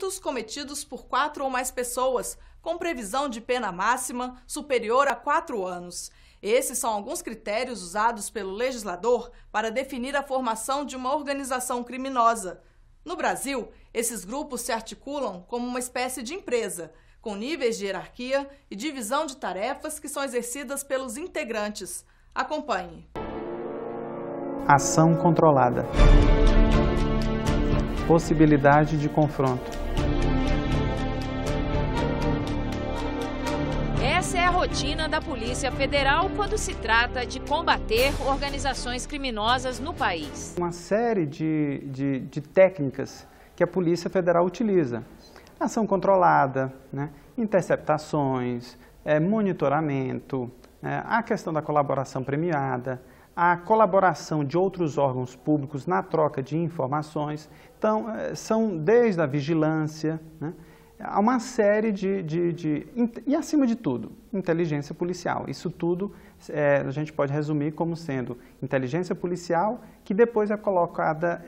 delitos cometidos por 4 ou mais pessoas, com previsão de pena máxima superior a 4 anos. Esses são alguns critérios usados pelo legislador para definir a formação de uma organização criminosa. No Brasil, esses grupos se articulam como uma espécie de empresa, com níveis de hierarquia e divisão de tarefas que são exercidas pelos integrantes. Acompanhe. Ação controlada. Possibilidade de confronto. Essa é a rotina da Polícia Federal quando se trata de combater organizações criminosas no país. Uma série de técnicas que a Polícia Federal utiliza. Ação controlada, interceptações, monitoramento, a questão da colaboração premiada, a colaboração de outros órgãos públicos na troca de informações. Então, são desde a vigilância, há uma série e, acima de tudo, inteligência policial. Isso tudo a gente pode resumir como sendo inteligência policial que depois é colocada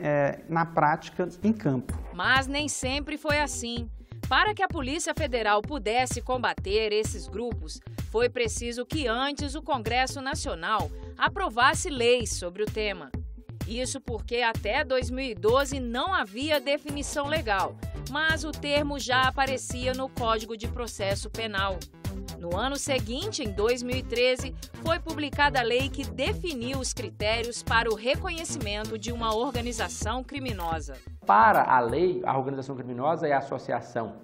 na prática em campo. Mas nem sempre foi assim. Para que a Polícia Federal pudesse combater esses grupos, foi preciso que antes o Congresso Nacional aprovasse leis sobre o tema. Isso porque até 2012 não havia definição legal, mas o termo já aparecia no Código de Processo Penal. No ano seguinte, em 2013, foi publicada a lei que definiu os critérios para o reconhecimento de uma organização criminosa. Para a lei, a organização criminosa é a associação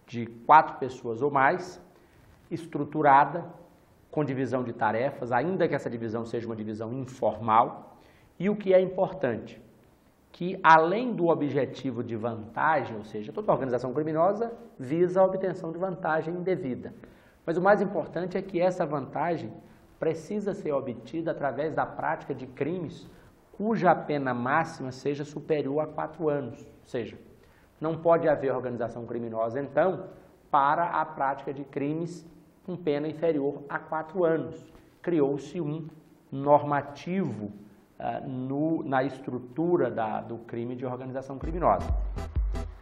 de 4 pessoas ou mais, estruturada, com divisão de tarefas, ainda que essa divisão seja uma divisão informal. E o que é importante, que além do objetivo de vantagem, ou seja, toda organização criminosa visa a obtenção de vantagem indevida. Mas o mais importante é que essa vantagem precisa ser obtida através da prática de crimes cuja pena máxima seja superior a 4 anos. Ou seja, não pode haver organização criminosa, então, para a prática de crimes com pena inferior a 4 anos. Criou-se um normativo na estrutura do crime de organização criminosa.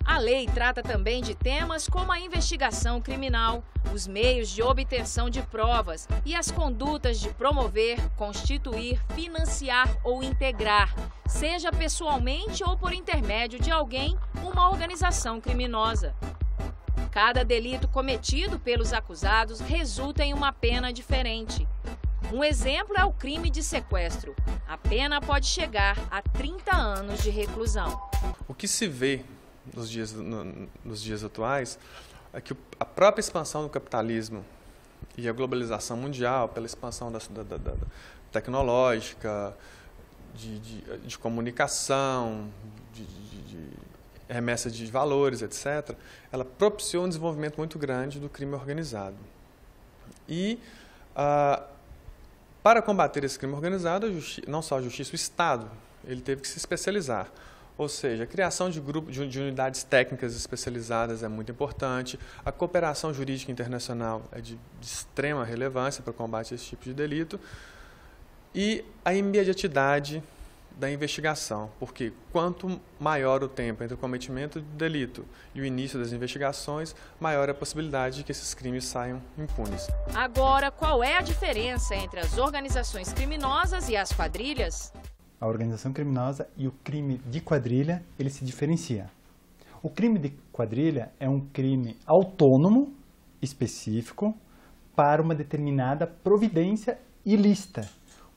A lei trata também de temas como a investigação criminal, os meios de obtenção de provas e as condutas de promover, constituir, financiar ou integrar, seja pessoalmente ou por intermédio de alguém, uma organização criminosa. Cada delito cometido pelos acusados resulta em uma pena diferente. Um exemplo é o crime de sequestro. A pena pode chegar a 30 anos de reclusão. O que se vê nos dias atuais é que a própria expansão do capitalismo e a globalização mundial, pela expansão da tecnológica, de comunicação, de remessa de valores, etc., ela propiciou um desenvolvimento muito grande do crime organizado. E para combater esse crime organizado, não só a justiça, o Estado, ele teve que se especializar. Ou seja, a criação de grupos, de unidades técnicas especializadas é muito importante, a cooperação jurídica internacional é de extrema relevância para o combate a esse tipo de delito, e a imediatidade da investigação, porque quanto maior o tempo entre o cometimento do delito e o início das investigações, maior é a possibilidade de que esses crimes saiam impunes. Agora, qual é a diferença entre as organizações criminosas e as quadrilhas? A organização criminosa e o crime de quadrilha, ele se diferencia. O crime de quadrilha é um crime autônomo, específico, para uma determinada providência ilícita,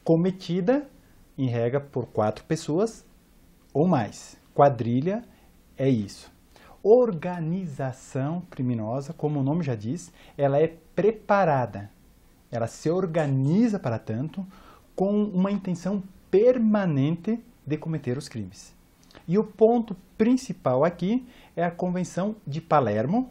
cometida, em regra, por 4 pessoas ou mais. Quadrilha é isso. Organização criminosa, como o nome já diz, ela é preparada. Ela se organiza para tanto com uma intenção permanente de cometer os crimes. E o ponto principal aqui é a Convenção de Palermo,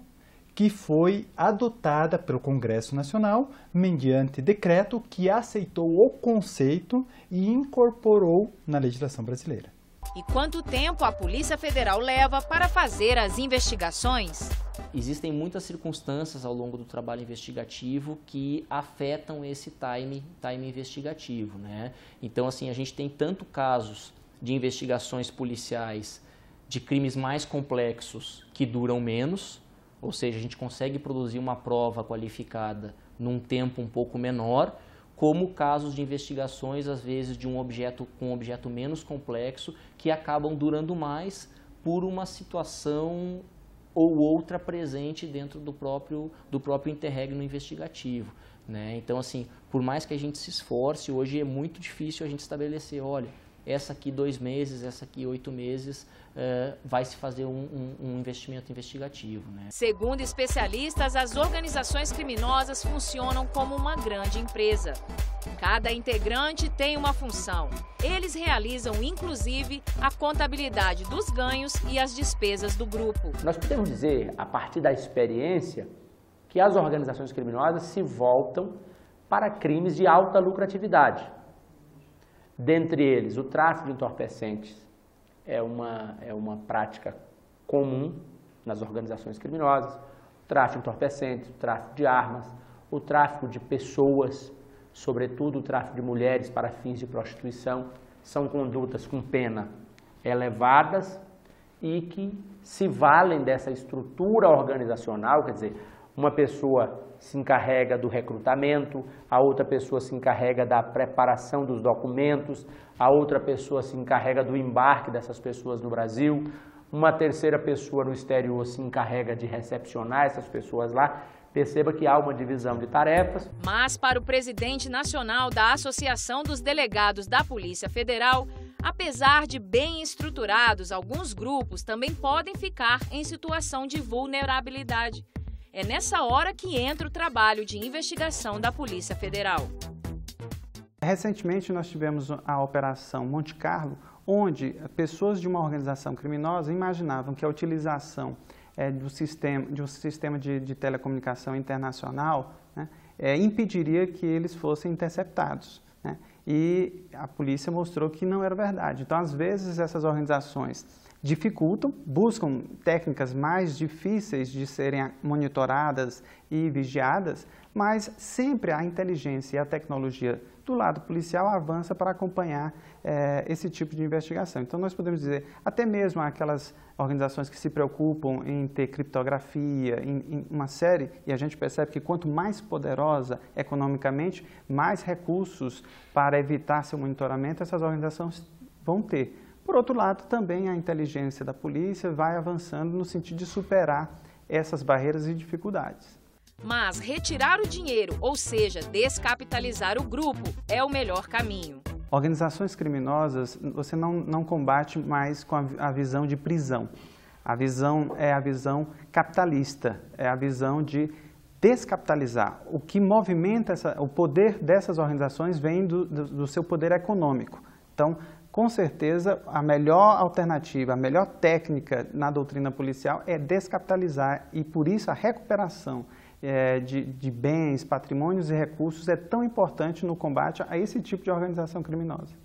que foi adotada pelo Congresso Nacional mediante decreto que aceitou o conceito e incorporou na legislação brasileira. E quanto tempo a Polícia Federal leva para fazer as investigações? Existem muitas circunstâncias ao longo do trabalho investigativo que afetam esse time investigativo, né? Então, assim, a gente tem tanto casos de investigações policiais de crimes mais complexos que duram menos, ou seja, a gente consegue produzir uma prova qualificada num tempo um pouco menor, como casos de investigações, às vezes, de um objeto com um objeto menos complexo, que acabam durando mais por uma situação ou outra presente dentro do próprio interregno investigativo, né? Então, assim, por mais que a gente se esforce, hoje é muito difícil a gente estabelecer, olha, essa aqui 2 meses, essa aqui 8 meses, vai se fazer um investimento investigativo, né? Segundo especialistas, as organizações criminosas funcionam como uma grande empresa. Cada integrante tem uma função. Eles realizam, inclusive, a contabilidade dos ganhos e as despesas do grupo. Nós podemos dizer, a partir da experiência, que as organizações criminosas se voltam para crimes de alta lucratividade. Dentre eles, o tráfico de entorpecentes é uma prática comum nas organizações criminosas, o tráfico de entorpecentes, o tráfico de armas, o tráfico de pessoas, sobretudo o tráfico de mulheres para fins de prostituição, são condutas com pena elevadas e que se valem dessa estrutura organizacional, quer dizer, uma pessoa se encarrega do recrutamento, a outra pessoa se encarrega da preparação dos documentos, a outra pessoa se encarrega do embarque dessas pessoas no Brasil, uma terceira pessoa no exterior se encarrega de recepcionar essas pessoas lá. Perceba que há uma divisão de tarefas. Mas para o presidente nacional da Associação dos Delegados da Polícia Federal, apesar de bem estruturados, alguns grupos também podem ficar em situação de vulnerabilidade. É nessa hora que entra o trabalho de investigação da Polícia Federal. Recentemente nós tivemos a Operação Monte Carlo, onde pessoas de uma organização criminosa imaginavam que a utilização de um sistema de telecomunicação internacional, né, impediria que eles fossem interceptados, né? E a polícia mostrou que não era verdade. Então, às vezes, essas organizações dificultam, buscam técnicas mais difíceis de serem monitoradas e vigiadas, mas sempre a inteligência e a tecnologia do lado policial avança para acompanhar esse tipo de investigação. Então, nós podemos dizer, até mesmo aquelas organizações que se preocupam em ter criptografia, em uma série, e a gente percebe que quanto mais poderosa economicamente, mais recursos para evitar seu monitoramento essas organizações vão ter. Por outro lado, também a inteligência da polícia vai avançando no sentido de superar essas barreiras e dificuldades. Mas retirar o dinheiro, ou seja, descapitalizar o grupo, é o melhor caminho. Organizações criminosas, você não combate mais com a visão de prisão. A visão é a visão capitalista, é a visão de descapitalizar. O que movimenta o poder dessas organizações vem do seu poder econômico. Então, com certeza, a melhor alternativa, a melhor técnica na doutrina policial é descapitalizar e, por isso, a recuperação de bens, patrimônios e recursos é tão importante no combate a esse tipo de organização criminosa.